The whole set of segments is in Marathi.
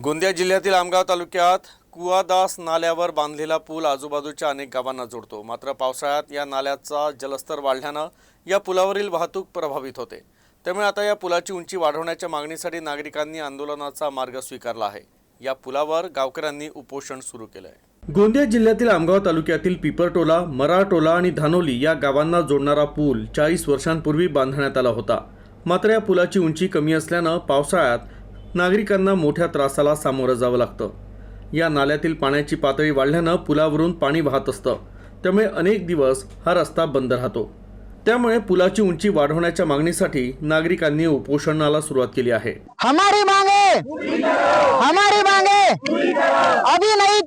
गोंदिया जिल्ह्यातील आमगाव तालुक्यात कुआदास नाल्यावर बांधलेला पूल आजूबाजूच्या अनेक गावांना जोडतो। मात्र पावसाळ्यात या नाल्याचा जलस्तर वाढल्याने या पुलावरील वाहतूक प्रभावित होते। त्यामुळे आता या पुलाची उंची वाढवण्याच्या मागणीसाठी नागरिकांनी आंदोलनाचा मार्ग स्वीकारला आहे। या पुलावर गावकऱ्यांनी उपोषण सुरू केले आहे। गोंदिया जिल्ह्यातील आमगाव तालुक्यातील पिपरटोला, मराठोला आणि धानोली या गावांना जोडणारा पूल 40 वर्षांपूर्वी बांधण्यात आला होता। मात्र या पुलाची उंची कमी असल्याने पावसाळ्यात नागरिकांना मोठ्या त्रासाला सामोरं जावं लागतं। या नाल्यातील पाण्याची पातळी वाढल्याने पुलावरून पाणी वाहत असतं, त्यामुळे अनेक दिवस हा रस्ता बंद राहतो। त्यामुळे पुलाची उंची वाढवण्याच्या मागणीसाठी नागरिकांनी उपोषणाला सुरुवात केली आहे। हमारी मांगे अभी नहीं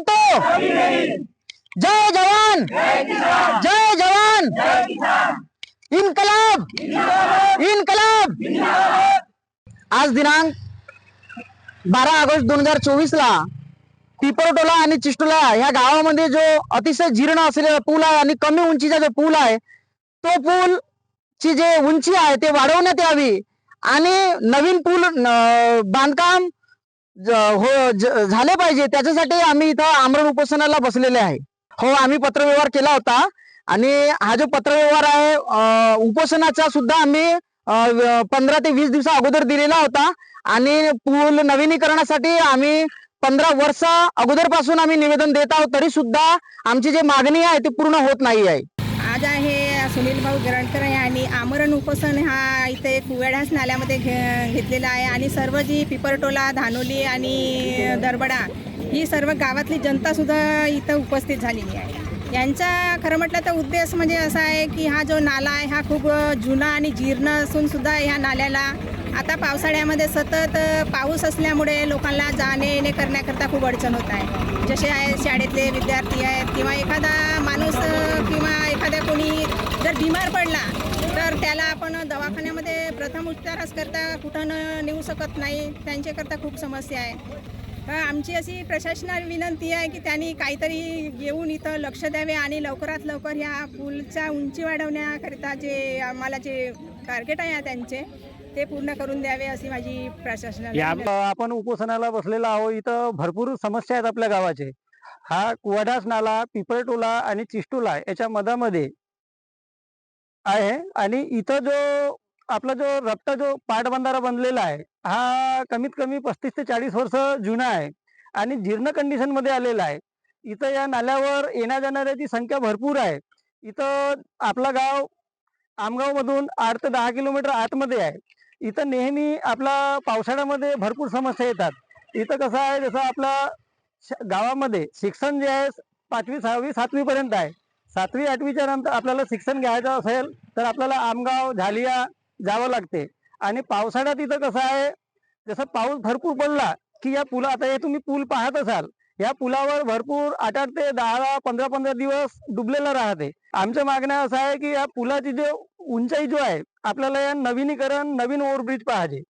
तो जय जवान इनकलाब। आज दिनांक 12 ऑगस्ट 2024 ला पिपरटोला आणि चिष्टोला या गावामध्ये जो अतिशय जीर्ण असलेला पूल आहे आणि कमी उंचीचा जो पूल आहे, तो पूल ची जे उंची आहे ते वाढवण्यात यावी आणि नवीन पूल बांधकाम झाले पाहिजे, त्याच्यासाठी आम्ही इथं आमरण उपोषणाला बसलेले आहे। हो, आम्ही पत्रव्यवहार केला होता आणि हा जो पत्रव्यवहार आहे उपोषणाचा सुद्धा आम्ही 15 ते 20 दिवसा अगोदर दिलेला होता आणि पूल नवीनीकरणासाठी आम्ही 15 वर्ष अगोदरपासून आम्ही निवेदन देत आहोत, तरी सुद्धा आमची जी मागणी आहे ती पूर्ण होत नाही आहे। आज आहे सुनील भाऊ गिरणकर यांनी आमरण उपोषण हा इथे कुआदास नाल्यामध्ये घेतलेला आहे आणि सर्व जी पिपरटोला, धानोली आणि दरबडा ही सर्व गावातली जनता सुद्धा इथं उपस्थित झालेली आहे। यांचा खरं म्हटलं तर उद्देश म्हणजे असा आहे की हा जो नाला आहे हा खूप जुना आणि जीर्ण असून सुद्धा ह्या नाल्याला आता पावसाळ्यामध्ये सतत पाऊस असल्यामुळे लोकांना जाणे येणे करण्याकरता खूप अडचण होत आहे। जसे आहे शाळेतले विद्यार्थी आहेत किंवा एखादा माणूस किंवा एखाद्या कोणी जर बिमार पडला तर त्याला आपण दवाखान्यामध्ये प्रथम उपचारच करता कुठं नेऊ शकत नाही, त्यांच्याकरता खूप समस्या आहे। आमची अशी प्रशासनाला विनंती आहे की त्यांनी काहीतरी येऊन इथं लक्ष द्यावे आणि लवकरात लवकर ह्या पूलच्या उंची वाढवण्याकरिता जे आम्हाला जे टार्गेट आहे त्यांचे ते पूर्ण करून द्यावे अशी माझी प्रशासनाला। आपण उपोषणाला बसलेला आहोत। इथं भरपूर समस्या आहेत आपल्या गावाचे। हा कुआदास नाला पिपरटोला आणि चिष्टोला याच्या मधामध्ये आहे आणि इथं जो आपला जो रस्ता जो पाटबंधारा बनलेला आहे हा कमीत कमी 35 ते 40 वर्ष जुना आहे आणि जीर्ण कंडिशन मध्ये आलेला आहे। इथं या नाल्यावर येण्या जाणाऱ्याची संख्या भरपूर आहे। इथं आपला गाव आमगाव मधून 8 ते 10 किलोमीटर आतमध्ये आहे। इथं नेहमी आपला पावसाळ्यामध्ये भरपूर समस्या येतात। इथं कसं आहे, जसं आपला गावामध्ये शिक्षण जे आहे 5वी 6वी 7वी पर्यंत आहे। 7वी 8वीच्या नंतर आपल्याला शिक्षण घ्यायचं असेल तर आपल्याला आमगाव झालिया जावं लागते आणि पावसाळ्यात इथं कसं आहे, जसं पाऊस भरपूर पडला की या पुला आता हे तुम्ही पूल पाहत असाल, या पुलावर भरपूर 8 ते 10-15 दिवस डुबलेला राहते। आमच्या मागण्या असं आहे की या पुलाची जो उंचाई जो आहे आपल्याला या नवीनीकरण नवीन ओव्हरब्रिज पाहिजे।